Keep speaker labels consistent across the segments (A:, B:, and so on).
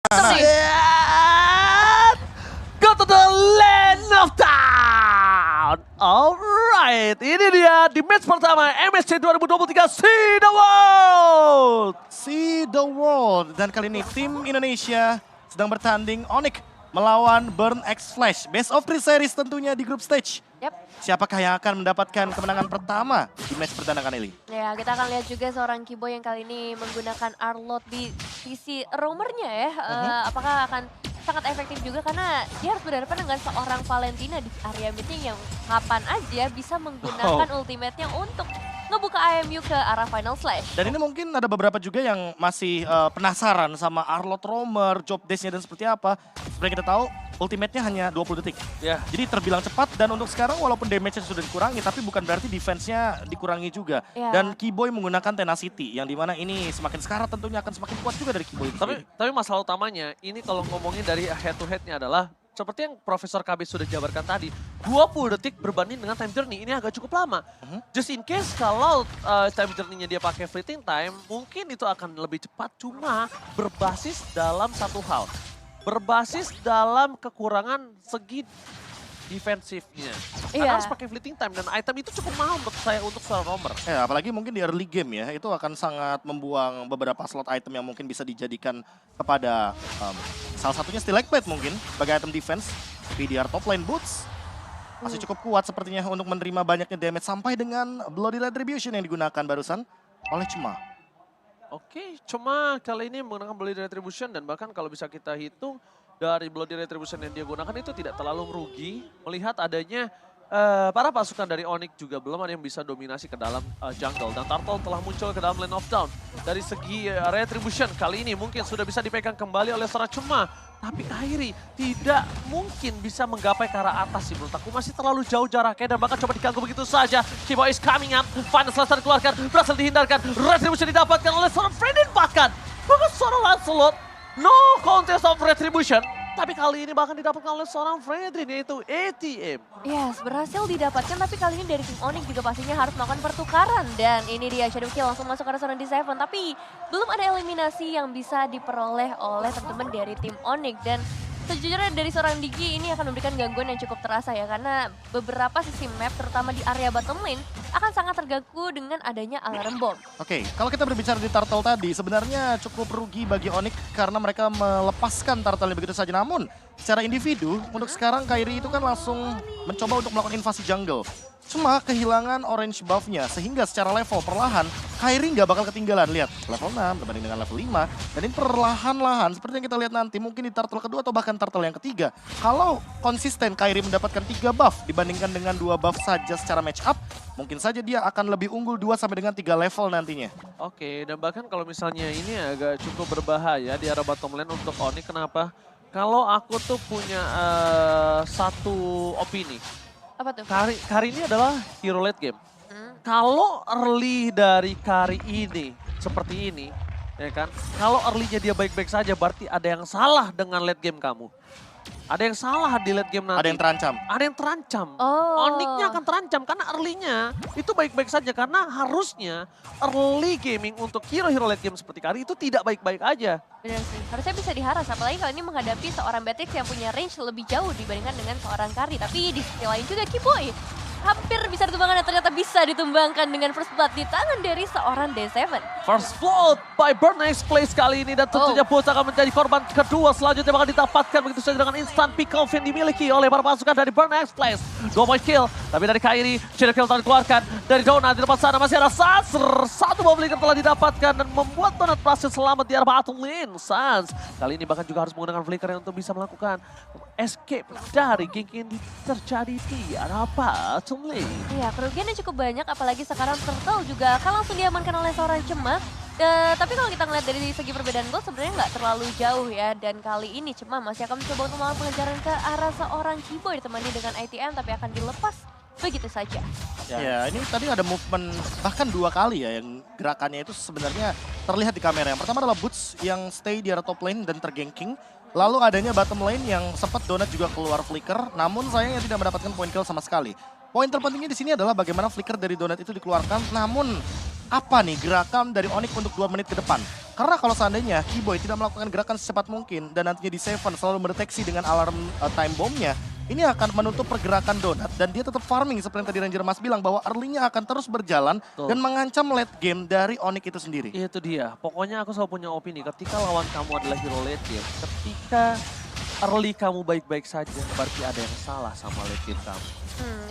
A: Go to the land of town. Alright, ini dia di match pertama MSC 2023 See the World.
B: See the World. Dan kali ini tim Indonesia sedang bertanding Onyx melawan Burn X Flash. Best of 3 series tentunya di group stage.
C: Yap.
B: Siapakah yang akan mendapatkan kemenangan pertama di match perdana kali ini?
C: Ya, kita akan lihat juga seorang Kiboy yang kali ini menggunakan Arlot di sisi roamernya ya. Apakah akan sangat efektif juga karena dia harus berhadapan dengan seorang Valentina di area meeting yang kapan aja bisa menggunakan ultimate-nya untuk ngebuka IMU ke arah Final Slash.
B: Dan ini mungkin ada beberapa juga yang masih penasaran sama Arlot roamer, job desk-nya dan seperti apa. Seperti yang kita tahu, ultimate-nya hanya 20 detik.
A: Ya.
B: Jadi terbilang cepat dan untuk sekarang walaupun damage-nya sudah dikurangi tapi bukan berarti defense-nya dikurangi juga.
C: Ya.
B: Dan Kiboy menggunakan Tenacity yang dimana ini semakin sekarat tentunya akan semakin kuat juga dari Kiboy.
A: Tapi masalah utamanya ini kalau ngomongin dari head to head-nya adalah seperti yang Profesor KB sudah jabarkan tadi, 20 detik berbanding dengan time journey, ini agak cukup lama. Just in case kalau time journey-nya dia pakai fleeting time, mungkin itu akan lebih cepat, cuma berbasis dalam satu hal. Berbasis dalam kekurangan segi defensifnya. Karena harus pakai fleeting time dan item itu cukup mahal menurut saya untuk seorang roamer.
B: Ya, apalagi mungkin di early game ya, itu akan sangat membuang beberapa slot item yang mungkin bisa dijadikan kepada salah satunya Stalagmite mungkin sebagai item defense. PDR top lane boots masih cukup kuat sepertinya untuk menerima banyaknya damage sampai dengan Bloody Retribution yang digunakan barusan oleh Cema.
A: Oke, cuma kali ini menggunakan Bloody Retribution dan bahkan kalau bisa kita hitung dari Bloody Retribution yang dia gunakan itu tidak terlalu merugi melihat adanya para pasukan dari Onyx juga belum ada yang bisa dominasi ke dalam jungle. Dan Turtle telah muncul ke dalam lane of down. Dari segi Retribution kali ini mungkin sudah bisa dipegang kembali oleh seorang Cema. Tapi Kairi tidak mungkin bisa menggapai ke arah atas sih menurut aku. Masih terlalu jauh jaraknya dan bahkan coba diganggu begitu saja. Kiboy is coming up, Final Slash dikeluarkan, berhasil dihindarkan. Retribution didapatkan oleh seorang Fredin bahkan seorang Lancelot. No contest of Retribution. Tapi kali ini bahkan didapatkan oleh seorang Fredrin yaitu ATM.
C: Yes, berhasil didapatkan tapi kali ini dari tim Onyx juga pastinya harus melakukan pertukaran. Dan ini dia Shadow Kill langsung masuk ke arah seorang D7. Tapi belum ada eliminasi yang bisa diperoleh oleh teman-teman dari tim Onyx. Dan sejujurnya dari seorang Digi ini akan memberikan gangguan yang cukup terasa ya. Karena beberapa sisi map terutama di area bottom lane akan sangat terganggu dengan adanya alarm bomb.
B: Oke, kalau kita berbicara di Turtle tadi, sebenarnya cukup rugi bagi Onyx karena mereka melepaskan Turtle begitu saja. Namun, secara individu, untuk sekarang Kairi itu kan langsung mencoba untuk melakukan invasi jungle. Cuma kehilangan orange buff-nya, sehingga secara level perlahan, Kairi nggak bakal ketinggalan. Lihat, level 6 berbanding dengan level 5. Dan ini perlahan-lahan, seperti yang kita lihat nanti, mungkin di Turtle kedua atau bahkan Turtle yang ketiga. Kalau konsisten Kairi mendapatkan 3 buff dibandingkan dengan 2 buff saja secara match up, mungkin saja dia akan lebih unggul 2 sampai dengan 3 level nantinya.
A: Oke, dan bahkan kalau misalnya ini agak cukup berbahaya di arah bottom lane untuk Onyx. Kenapa? Kalau aku tuh punya satu opini.
C: Apa tuh?
A: Kari ini adalah hero late game. Kalau early dari Kari ini seperti ini, ya kan? Kalau early-nya dia baik-baik saja, berarti ada yang salah dengan late game kamu. Ada yang salah di late game nanti.
B: Ada yang terancam.
A: Ada yang terancam.
C: Oh.
A: Onyx-nya akan terancam karena early-nya itu baik-baik saja. Karena harusnya early gaming untuk hero-hero late game seperti Kari itu tidak baik-baik aja.
C: Benar sih, harusnya bisa diharas, apalagi kalau ini menghadapi seorang Beatrix yang punya range lebih jauh dibandingkan dengan seorang Kari. Tapi di sisi lain juga Kiboy hampir bisa ditumbangkan dan ternyata bisa ditumbangkan dengan first blood di tangan dari seorang D7.
A: First blood by Burn X Place kali ini dan tentunya Boots akan menjadi korban kedua selanjutnya bakal didapatkan begitu saja dengan instant pick off yang dimiliki oleh para pasukan dari Burn X Place. 2 point kill, tapi dari Kairi, Shadow Kill telah dikeluarkan dari Donut di depan sana masih ada Sans. Satu bomb leaker telah didapatkan dan membuat Donut berhasil selamat di arah bottom lane. Sans kali ini bahkan juga harus menggunakan flicker untuk bisa melakukan escape dari gank yang terjadi di arah bottom lane.
C: Iya, kerugiannya cukup banyak, apalagi sekarang Turtle juga akan langsung diamankan oleh seorang Cema. Tapi kalau kita ngeliat dari segi perbedaan gol sebenarnya nggak terlalu jauh ya. Dan kali ini Cema masih akan mencoba untuk melakukan pengejaran ke arah seorang Kiboy ditemani dengan ITM, tapi akan dilepas begitu saja.
B: Ya, ini tadi ada movement bahkan 2 kali ya yang gerakannya itu sebenarnya terlihat di kamera. Yang pertama adalah Boots yang stay di arah top lane dan terganking. Lalu adanya bottom lane yang sempat Donut juga keluar flicker, namun sayangnya tidak mendapatkan point kill sama sekali. Poin terpentingnya di sini adalah bagaimana flicker dari Donut itu dikeluarkan, namun apa nih gerakan dari Onyx untuk 2 menit ke depan? Karena kalau seandainya Keyboy tidak melakukan gerakan secepat mungkin dan nantinya di Seven selalu mendeteksi dengan alarm time bomb-nya, ini akan menutup pergerakan Donut dan dia tetap farming seperti yang tadi Ranger Mas bilang bahwa early-nya akan terus berjalan dan mengancam late game dari Onyx itu sendiri.
A: Itu dia, pokoknya aku selalu punya opini ketika lawan kamu adalah hero late game, ketika early kamu baik-baik saja, berarti ada yang salah sama late game kamu.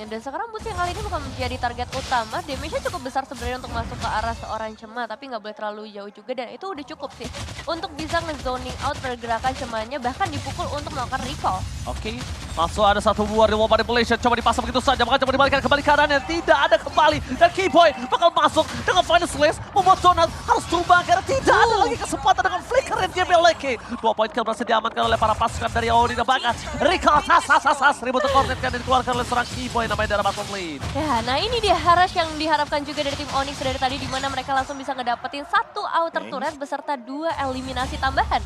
C: Dan sekarang Boots yang kali ini bukan menjadi target utama, damage-nya cukup besar sebenarnya untuk masuk ke arah seorang Cema, tapi nggak boleh terlalu jauh juga dan itu udah cukup sih untuk bisa nge-zoning out pergerakan Cemanya, bahkan dipukul untuk melakukan recall.
A: Oke, langsung ada satu buah reward manipulation, coba dipasang begitu saja, maka coba dibalikan kembali kanannya, tidak ada kembali, dan Keyboy bakal masuk dengan final slash, membuat Donut harus tumbang karena tidak ada lagi kesempatan dengan flicker yang dia miliki. 2 poin kill berhasil diamankan oleh para pasukan dari Audi dan bahkan recall, ribut terkoordinatkan dan dikeluarkan oleh seorang Keyboy namanya dari bottom lane.
C: Ya, nah ini dia Harash yang diharapkan juga dari tim Onyx dari tadi, di mana mereka langsung bisa ngedapetin 1 outer turret beserta 2 eliminasi tambahan.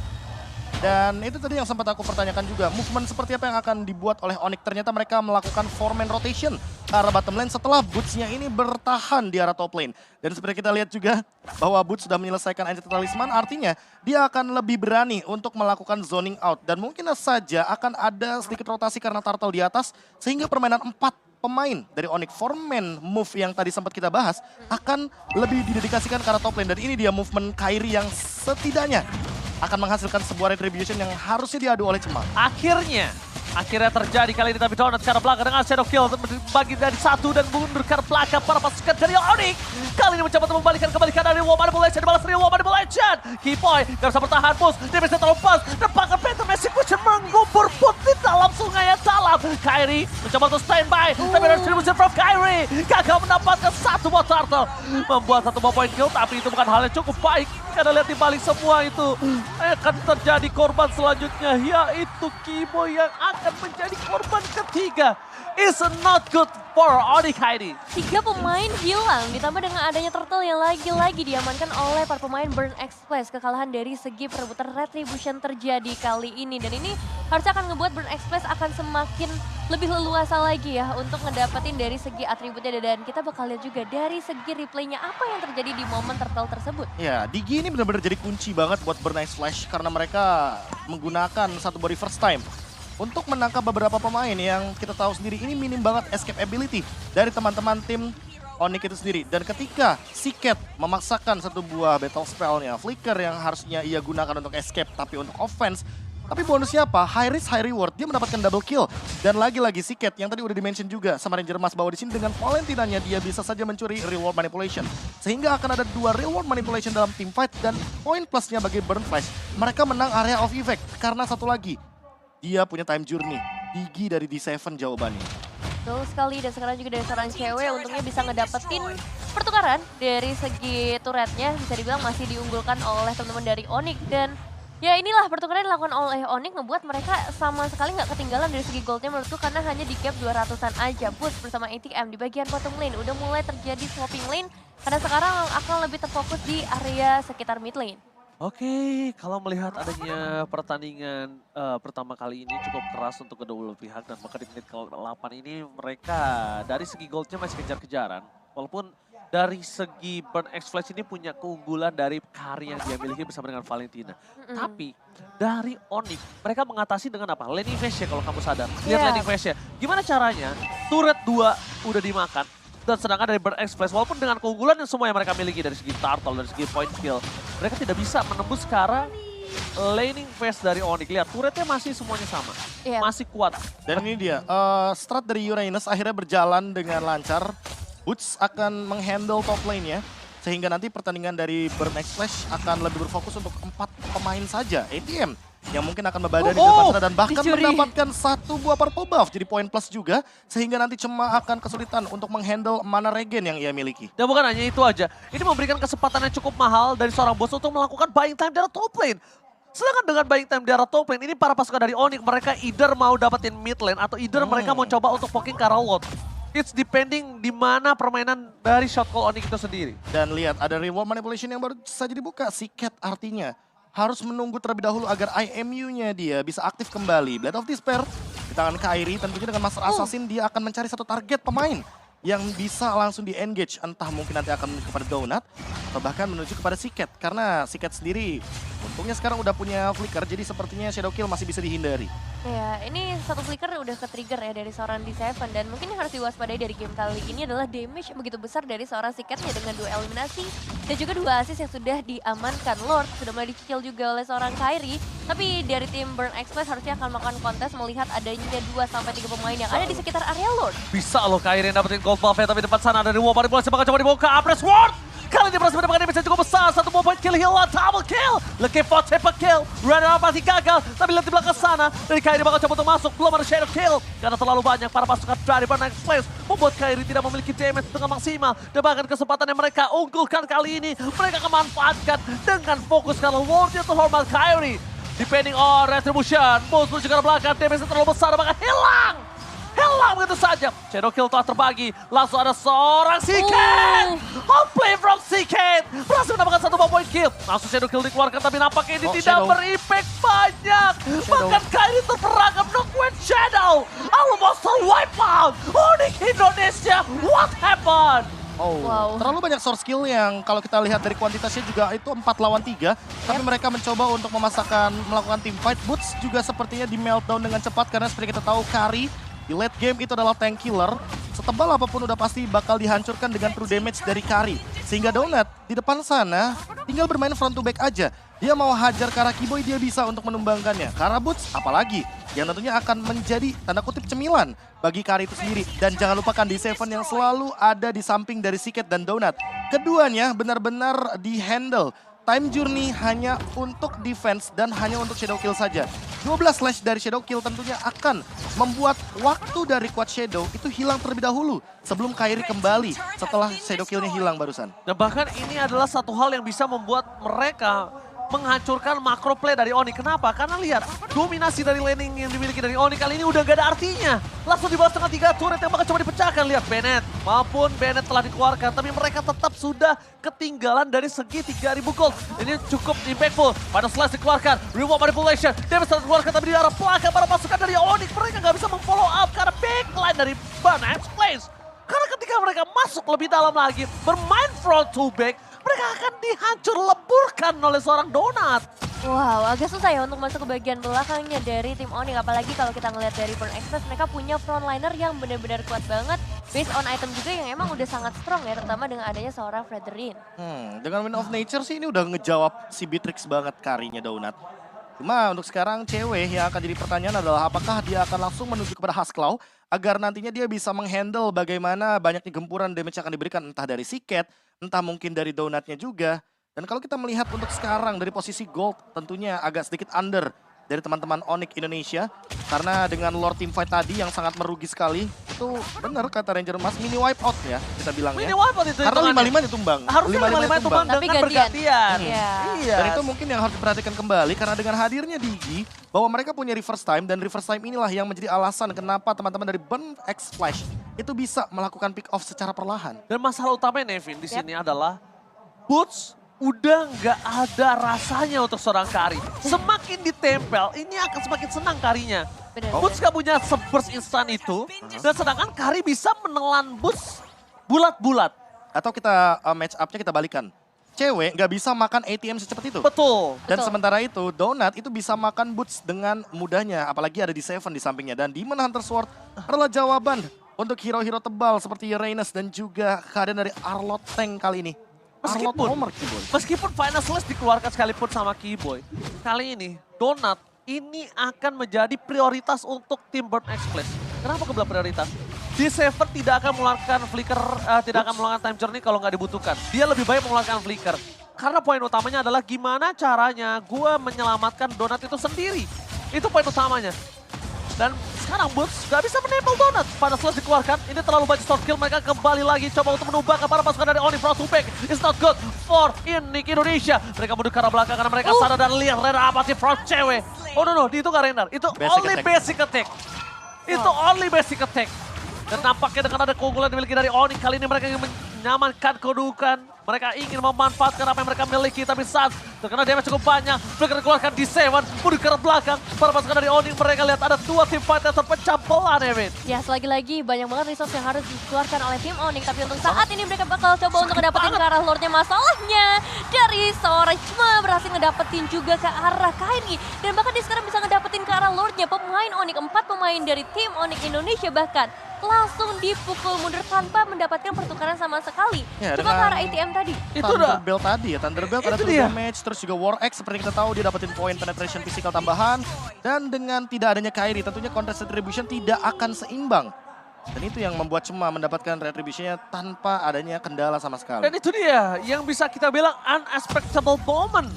B: Dan itu tadi yang sempat aku pertanyakan juga, movement seperti apa yang akan dibuat oleh Onyx. Ternyata mereka melakukan 4-man rotation ke arah bottom lane setelah Boots-nya ini bertahan di arah top lane. Dan seperti kita lihat juga bahwa Boots sudah menyelesaikan Enchanted Talisman, artinya dia akan lebih berani untuk melakukan zoning out. Dan mungkin saja akan ada sedikit rotasi karena turtle di atas, sehingga permainan 4 pemain dari Onyx 4-man move yang tadi sempat kita bahas akan lebih didedikasikan ke arah top lane. Dan ini dia movement Kairi yang setidaknya akan menghasilkan sebuah retribution yang harusnya diadu oleh Cema.
A: Akhirnya terjadi kali ini, tapi Donut sekarang belakang dengan Shadow Kill bagi dari 1 dan mundur ke belakang para pasukan dari Onyx. Kali ini mencoba untuk membalikan kembali kanan dari Reward Manipulation, dibalas Reward Manipulation. Keyboy gak bisa bertahan, push, dia bisa terlalu pas, dan bahkan Phantom Execution menggubur put di dalam sungai yang dalam. Kairi mencoba untuk standby, tapi ada distribution from Kairi. Gagal mendapatkan 1 buah turtle, membuat 1 buah point kill, tapi itu bukan hal yang cukup baik. Karena lihat di balik semua itu, akan terjadi korban selanjutnya, yaitu Keyboy yang akan menjadi korban ketiga. It's not good for Onyx Kairi.
C: 3 pemain hilang, ditambah dengan adanya turtle yang lagi-lagi diamankan oleh para pemain Burn Express. Kekalahan dari segi perebutan retribution terjadi kali ini. Dan ini harusnya akan ngebuat Burn Express akan semakin lebih leluasa lagi ya untuk ngedapetin dari segi atributnya. Dan kita bakal lihat juga dari segi replaynya apa yang terjadi di momen turtle tersebut.
B: Ya, Digi ini benar-benar jadi kunci banget buat Burn X Flash karena mereka menggunakan satu body first time untuk menangkap beberapa pemain yang kita tahu sendiri ini minim banget escape ability dari teman-teman tim Onyx itu sendiri. Dan ketika Siket memaksakan satu buah battle spell-nya, Flicker yang harusnya ia gunakan untuk escape tapi untuk offense, tapi bonusnya apa? High risk, high reward. Dia mendapatkan double kill. Dan lagi-lagi Siket yang tadi udah dimention juga sama Ranger Mas bahwa di sini dengan Valentinanya dia bisa saja mencuri reward manipulation. Sehingga akan ada 2 reward manipulation dalam team fight dan poin plusnya bagi Burn Flash. Mereka menang area of effect karena satu lagi, dia punya time journey. Digi dari D7 jawabannya.
C: Betul sekali, dan sekarang juga dari seorang cewek untungnya bisa ngedapetin pertukaran dari segi turretnya. Bisa dibilang masih diunggulkan oleh teman-teman dari Onyx. Dan ya inilah pertukaran yang dilakukan oleh Onyx ngebuat mereka sama sekali nggak ketinggalan dari segi goldnya menurutku, karena hanya di gap 200-an aja. Boost bersama ATM di bagian bottom lane udah mulai terjadi swapping lane, karena sekarang akan lebih terfokus di area sekitar mid lane.
A: Oke, kalau melihat adanya pertandingan pertama kali ini cukup keras untuk kedua belah pihak, dan maka di menit ke-8 ini mereka dari segi goldnya masih kejar-kejaran. Walaupun dari segi Burn X Flash ini punya keunggulan dari karya yang dia miliki bersama dengan Valentina. Tapi dari Onyx mereka mengatasi dengan apa? Laning phase-nya kalau kamu sadar. Lihat laning phase-nya. Gimana caranya? Turret 2 udah dimakan. Dan sedangkan dari Burn X Flash, walaupun dengan keunggulan yang semua yang mereka miliki dari segi turtle, dari segi point kill, mereka tidak bisa menembus ke arah laning phase dari Onyx. Lihat, turretnya masih semuanya sama, masih kuat.
B: Dan ini dia, strat dari Uranus akhirnya berjalan dengan lancar. Boots akan menghandle top lane-nya, sehingga nanti pertandingan dari Burn X Flash akan lebih berfokus untuk 4 pemain saja. ATM yang mungkin akan membadani depan sana dan bahkan mendapatkan 1 buah purple buff jadi poin plus juga, sehingga nanti Cema akan kesulitan untuk menghandle mana regen yang ia miliki.
A: Dan bukan hanya itu aja, ini memberikan kesempatan yang cukup mahal dari seorang bos untuk melakukan buying time di arah top lane. Sedangkan dengan buying time di arah top lane, ini para pasukan dari Onyx mereka either mau dapetin mid lane atau either mereka mau coba untuk poking ke arah Lord. It's depending di mana permainan dari shot call Onyx itu sendiri.
B: Dan lihat ada reward manipulation yang baru saja dibuka. Siket artinya harus menunggu terlebih dahulu agar IMU-nya dia bisa aktif kembali. Blade of Despair di tangan Kairi. Tentunya dengan Master Assassin dia akan mencari satu target pemain yang bisa langsung di-engage. Entah mungkin nanti akan menuju kepada Donut atau bahkan menuju kepada Siket. Karena Siket sendiri untungnya sekarang udah punya flicker, jadi sepertinya Shadow Kill masih bisa dihindari.
C: Ya, ini satu flicker udah ke-trigger ya dari seorang D7 dan mungkin yang harus diwaspadai dari game kali ini adalah damage yang begitu besar dari seorang Siketnya dengan 2 eliminasi dan juga 2 assist yang sudah diamankan. Lord sudah mulai dicicil juga oleh seorang Kairi, tapi dari tim Burn Express harusnya akan melakukan kontes melihat adanya 2-3 pemain yang ada di sekitar area Lord.
A: Bisa loh Kairi yang dapetin gold buff-nya, tapi depan sana ada Reward manipulasi bakal coba dibawa ke Apres Ward. Kali ini berhasil mendapatkan damage yang cukup besar, 1 point kill Hila, double kill. Looking for triple kill, Runner pasti gagal, tapi lihat di belakang sana, dari Kairi bakal coba untuk masuk, belum ada Shadow Kill. Karena terlalu banyak para pasukan dari Burn Express, membuat Kairi tidak memiliki damage dengan maksimal. Dan bahkan kesempatan yang mereka unggulkan kali ini, mereka akan manfaatkan dengan fokus kalau Lordnya terhormat Kairi. Depending on Retribution, Boost menuju ke arah belakang, damage terlalu besar, bahkan hilang. Hilang begitu saja. Shadow Kill telah terbagi. Langsung ada seorang Siket. Outplay from Siket. Berhasil mendapatkan 1 point kill. Langsung Shadow Kill dikeluarkan, tapi nampaknya ini tidak berimpact banyak. Bahkan Kairi terperangkap Knockwave Shadow. Almost wipe out. Onyx Indonesia. What happened?
B: Oh,
C: Wow.
B: terlalu banyak source skill yang kalau kita lihat dari kuantitasnya juga itu 4 lawan 3. Tapi mereka mencoba untuk melakukan team fight. Boots juga sepertinya di meltdown dengan cepat karena seperti kita tahu Kari di late game itu adalah tank killer. Setebal apapun udah pasti bakal dihancurkan dengan true damage dari Kari. Sehingga Donut di depan sana tinggal bermain front to back aja. Dia mau hajar ke arah Kiboy, dia bisa untuk menumbangkannya. Karena Boots apalagi yang tentunya akan menjadi tanda kutip cemilan bagi Kari itu sendiri. Dan jangan lupakan D7 yang selalu ada di samping dari Siket dan Donut. Keduanya benar-benar di-handle. Time Journey hanya untuk defense dan hanya untuk Shadow Kill saja. 12 slash dari Shadow Kill tentunya akan membuat waktu dari Quad Shadow itu hilang terlebih dahulu sebelum Kairi kembali setelah Shadow Kill-nya hilang barusan.
A: Dan bahkan ini adalah satu hal yang bisa membuat mereka menghancurkan makro play dari Onyx. Kenapa? Karena lihat, dominasi dari laning yang dimiliki dari Onyx kali ini udah gak ada artinya. Langsung di bawah setengah 3 turret yang bakal coba dipecahkan. Lihat Bennett, maupun Bennett telah dikeluarkan, tapi mereka tetap sudah ketinggalan dari segi 3000 gold. Ini cukup impactful. Pada slash dikeluarkan, reward manipulation, damage telah dikeluarkan, tapi di arah belakang para pasukan dari Onyx mereka gak bisa memfollow up karena backline dari Burn Express. Karena ketika mereka masuk lebih dalam lagi, bermain front to back, mereka akan dihancur leburkan oleh seorang Donut.
C: Wow, agak susah ya untuk masuk ke bagian belakangnya dari tim Onyx. Apalagi kalau kita ngelihat dari Burn Express, mereka punya frontliner yang benar-benar kuat banget. Based on item juga yang emang udah sangat strong ya, terutama dengan adanya seorang Frederin.
B: Dengan Wind of Nature sih ini udah ngejawab si Beatrix banget Karinya Donut. Cuma untuk sekarang cewek yang akan jadi pertanyaan adalah apakah dia akan langsung menuju kepada Husklaw agar nantinya dia bisa menghandle bagaimana banyaknya gempuran damage yang akan diberikan entah dari Siket, entah mungkin dari Donutnya juga. Dan kalau kita melihat untuk sekarang dari posisi gold tentunya agak sedikit under dari teman-teman Onyx Indonesia. Karena dengan Lord Teamfight tadi yang sangat merugi sekali, itu benar kata Ranger Mas, mini wipe out ya kita bilangnya.
A: Mini wipe out itu
B: karena
A: hitungannya.
B: 5-5 ditumbang.
A: Harusnya 5-5 tumbang
C: Tapi
A: dengan
C: gantian.
A: bergantian.
C: Iya.
A: Iya.
B: Dan itu mungkin yang harus diperhatikan kembali karena dengan hadirnya Digi, bahwa mereka punya reverse time dan reverse time inilah yang menjadi alasan kenapa teman-teman dari Burn X Flash itu bisa melakukan pick off secara perlahan.
A: Dan masalah utamanya Nevin di sini adalah Boots udah nggak ada rasanya untuk seorang Kari. Semakin ditempel, ini akan semakin senang Karinya.
C: Benar.
A: Boots gak punya se-burst instan itu, dan sedangkan Kari bisa menelan Boots bulat-bulat.
B: Atau kita match up-nya kita balikan. Cewek nggak bisa makan ATM secepat itu.
A: Betul.
B: Dan
C: Betul.
B: sementara itu Donut itu bisa makan Boots dengan mudahnya. Apalagi ada di Seven di sampingnya. Dan Demon Hunter Sword adalah jawaban untuk hero-hero tebal seperti Uranus dan juga kehadiran dari Arlot Tank kali ini. Arlot Homer Kiboy.
A: Meskipun Final Slash dikeluarkan sekalipun sama Kiboy, kali ini Donut ini akan menjadi prioritas untuk tim Burn Express. Kenapa kebelah prioritas? D7 tidak akan mengeluarkan flicker, tidak akan mengeluarkan time journey kalau nggak dibutuhkan. Dia lebih baik mengeluarkan flicker. Karena poin utamanya adalah gimana caranya gue menyelamatkan Donut itu sendiri. Itu poin utamanya. Dan sekarang Boots gak bisa menempel Donut. Pada Slash dikeluarkan, ini terlalu banyak soft kill. Mereka kembali lagi coba untuk menumbangkan para pasukan dari Onyx. Front to back, it's not good for Onyx Indonesia. Mereka mundur ke arah belakang karena mereka sadar dan lihat render apa sih front cewek. Oh no, itu gak render, itu
B: Basic
A: only
B: attack.
A: basic attack. Itu only basic attack. Dan nampaknya dengan ada keunggulan dimiliki dari Onyx, kali ini mereka ingin menyamankan kedudukan. Mereka ingin memanfaatkan apa yang mereka miliki, tapi saat terkena damage cukup banyak, mereka keluarkan di Seven, mundur ke arah belakang. Para pasukan dari Onyx mereka lihat ada 2 tim fight yang terpecah belah, Nevin.
C: Ya, selagi-lagi banyak banget resource yang harus dikeluarkan oleh tim Onyx. Tapi untuk saat ini mereka bakal coba untuk ngedapetin ke arah Lordnya. Masalahnya dari seorang cuma berhasil ngedapetin juga ke arah Kairi. Dan bahkan dia sekarang bisa ngedapetin ke arah Lordnya. Pemain Onyx, 4 pemain dari tim Onyx Indonesia bahkan langsung dipukul mundur tanpa mendapatkan pertukaran sama sekali.
B: Ya,
C: Coba ke arah ATM tadi.
A: Itu dah.
B: Thunderbelt tadi ya, Thunderbelt ada
A: Itu
B: 2
A: dia.
B: damage, terus juga War X seperti kita tahu dia dapetin poin penetration physical tambahan. Dan dengan tidak adanya Kairi, tentunya contest retribution tidak akan seimbang. Dan itu yang membuat Cema mendapatkan retributionnya tanpa adanya kendala sama sekali.
A: Dan itu dia yang bisa kita bilang unexpectable moment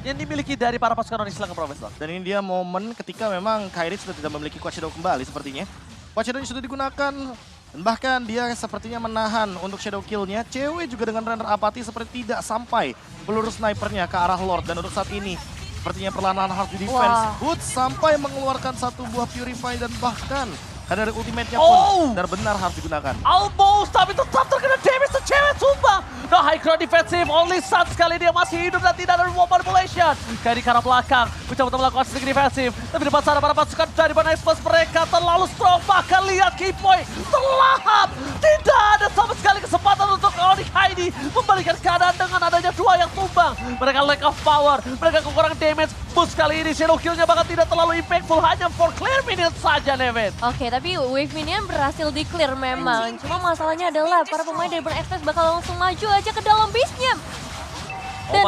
A: yang dimiliki dari para pasukan Onyx. Silakan Profesor.
B: Dan ini dia momen ketika memang Kairi sudah tidak memiliki Quad Shadow kembali sepertinya. Quad Shadow sudah digunakan dan bahkan dia sepertinya menahan untuk Shadow Kill-nya. CW juga dengan render apati seperti tidak sampai peluru snipernya ke arah Lord. Dan untuk saat ini sepertinya perlahan-lahan harus di defense.
C: Wah.
B: Boots sampai mengeluarkan 1 buah Purify dan bahkan dari ultimate-nya
A: Oh.
B: pun benar-benar harus digunakan.
A: Almost, tapi tetap terkena damage ke cewek sumpah. Nah, high ground defensive, only Sun sekali dia masih hidup dan tidak ada wall manipulation. Kayak di arah belakang, mencoba untuk melakukan sedikit defensif. Tapi depan sana para pasukan dari Banexpress mereka terlalu strong. Bahkan lihat Kipoy terlahap. Tidak ada sama sekali kesempatan untuk Onyx Heidi membalikan keadaan dengan adanya 2 yang tumbang. Mereka lack of power, mereka kekurangan damage. Boost kali ini Shadow Kill-nya bahkan tidak terlalu impactful, hanya for clear minions saja, Nevin.
C: Oke, tapi wave minion berhasil di-clear memang. Cuma masalahnya adalah para pemain dari Burn Express bakal langsung maju aja ke dalam base-nya.
A: Oh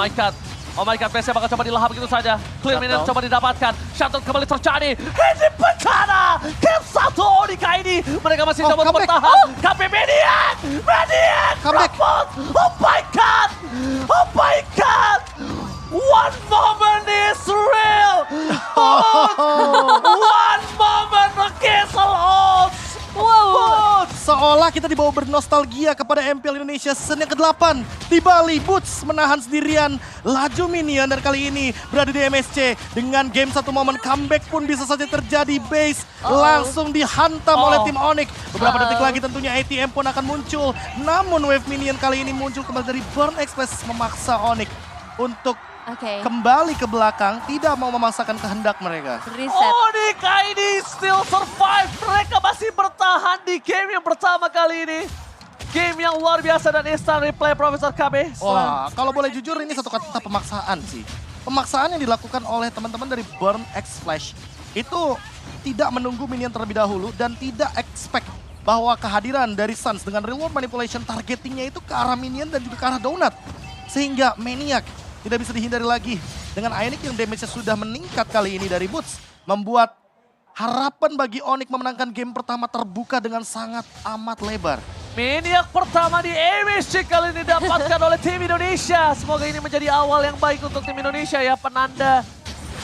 A: my god, base-nya bakal coba dilahap begitu saja. Clear minion coba didapatkan. Shutdown kembali terjadi. Ini bencana. Kill 1 Onyx ini. Mereka masih coba untuk
B: comeback.
A: bertahan. KP Median.
B: Comeback.
A: Repot. Oh my god. Oh my god. One moment is real. One moment Castle odds.
C: Wow.
B: Seolah kita dibawa bernostalgia kepada MPL Indonesia season yang ke-8 di Bali. Boots menahan sendirian laju minion dan kali ini berada di MSC. Dengan game 1 momen comeback pun bisa saja terjadi. Base langsung dihantam oleh tim Onyx. Beberapa detik lagi tentunya ATM pun akan muncul. Namun wave minion kali ini muncul kembali dari Burn Express memaksa Onyx untuk
C: Oke,
B: kembali ke belakang, tidak mau memaksakan kehendak mereka.
C: reset.
A: Onyx ini still survive. Mereka masih bertahan di game yang pertama kali ini. Game yang luar biasa dan instant replay Profesor KB.
B: Wah, kalau boleh jujur ini satu kata pemaksaan sih. Pemaksaan yang dilakukan oleh teman-teman dari Burn X Flash itu tidak menunggu minion terlebih dahulu dan tidak expect bahwa kehadiran dari Suns dengan reward manipulation targetingnya itu ke arah minion dan juga ke arah donut. Sehingga Maniac tidak bisa dihindari lagi. Dengan Ionic yang damage-nya sudah meningkat kali ini dari Boots, membuat harapan bagi Onyx memenangkan game pertama terbuka dengan sangat amat lebar.
A: Maniac pertama di MSC kali ini didapatkan oleh tim Indonesia. Semoga ini menjadi awal yang baik untuk tim Indonesia ya. Penanda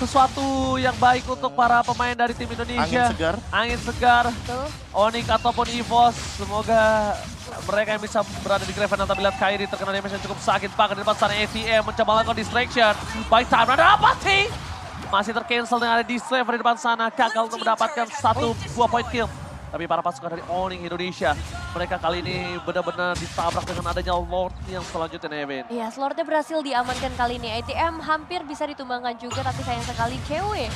A: sesuatu yang baik untuk para pemain dari tim Indonesia.
B: Angin segar.
A: Angin segar.
C: Betul.
A: Onyx ataupun EVOS. Semoga mereka yang bisa berada di Graven. Tapi lihat Kairi terkena damage yang cukup sakit. Bahkan di depan sana ATM mencoba melakukan distraction. By time ada apa sih? Masih tercancel dengan ada Dislever di depan sana. Gagal untuk mendapatkan 1 buah point kill. Tapi para pasukan dari Onyx Indonesia, mereka kali ini benar-benar ditabrak dengan adanya Lord yang selanjutnya, Nevin.
C: Iya, Slordnya berhasil diamankan kali ini. ATM hampir bisa ditumbangkan juga, tapi sayang sekali cewek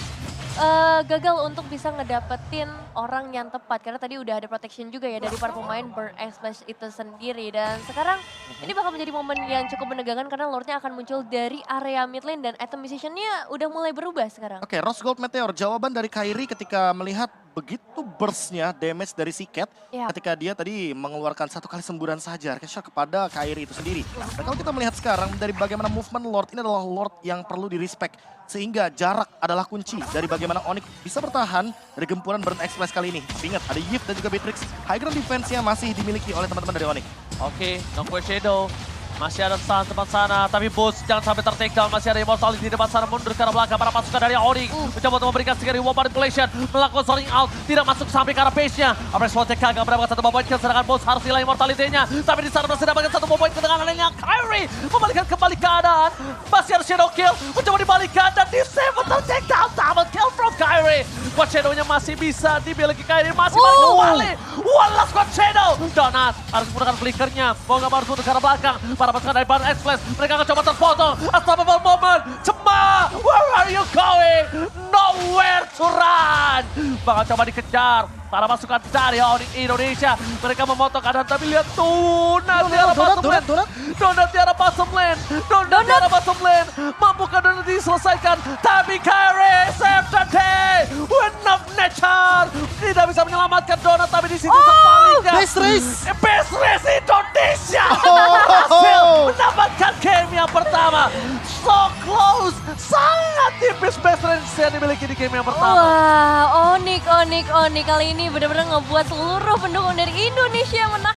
C: gagal untuk bisa ngedapetin orang yang tepat. Karena tadi udah ada protection juga ya dari para pemain Burn X Flash itu sendiri. Dan sekarang ini bakal menjadi momen yang cukup menegangkan karena Lordnya akan muncul dari area mid lane. Dan item musiciannya udah mulai berubah sekarang.
B: Oke, Rose Gold Meteor. Jawaban dari Kairi ketika melihat begitu burstnya damage dari si Cat.
C: Ya.
B: Ketika dia tadi mengeluarkan 1 kali semburan saja shot kepada Kairi itu sendiri. Dan kalau kita melihat sekarang dari bagaimana movement Lord, ini adalah Lord yang perlu di-respect. Sehingga jarak adalah kunci dari bagaimana Onyx bisa bertahan dari gempuran Burn Express kali ini. Tapi ingat, ada Yip dan juga Beatrix. High ground defense-nya masih dimiliki oleh teman-teman dari Onyx.
A: Oke, Nongkwe Shadow. Masih ada Sun depan sana, tapi Boots jangan sampai ter-take down. Masih ada Immortality di depan sana, mundur ke arah belakang. Para pasukan dari Onyx mencoba untuk memberikan sekali wall manipulation. Melakukan zoning out, tidak masuk sampai ke arah base-nya. Apres Swatnya gagal mendapatkan 1 point kill, sedangkan Boots harus hilang Immortality-nya. Tapi di sana masih mendapatkan 1 point kill dengan adanya Kairi. Membalikan kembali keadaan. Masih ada Shadow Kill, mencoba dibalikan dan di save ter-take down. Double kill from Kairi. Squad Shadow-nya masih bisa dimiliki Kairi, masih balik kembali. One last Squad Shadow. Donat harus menggunakan flickernya. Mau nggak mau harus mundur ke arah belakang. Para pasukan dari Baron X-Flash, mereka akan coba terpotong. Unstoppable moment. Cema, where are you going? Nowhere to run. Bakal coba dikejar. Para pasukan dari Onyx Indonesia. Mereka memotong keadaan, tapi lihat Donat di arah bottom lane. Donat di arah bottom lane. Donat di arah bottom lane. Mampukah Donat diselesaikan? Tapi Kairi save the day. Win of nature. Tidak bisa menyelamatkan Donat, tapi di sini sebaliknya.
B: Best race.
A: Best race Indonesia.
B: Oh.
A: Berhasil mendapatkan game yang pertama. So close. Sangat tipis best race yang dimiliki di game yang pertama.
C: Wah, Onyx kali ini benar-benar ngebuat seluruh pendukung dari Indonesia menang.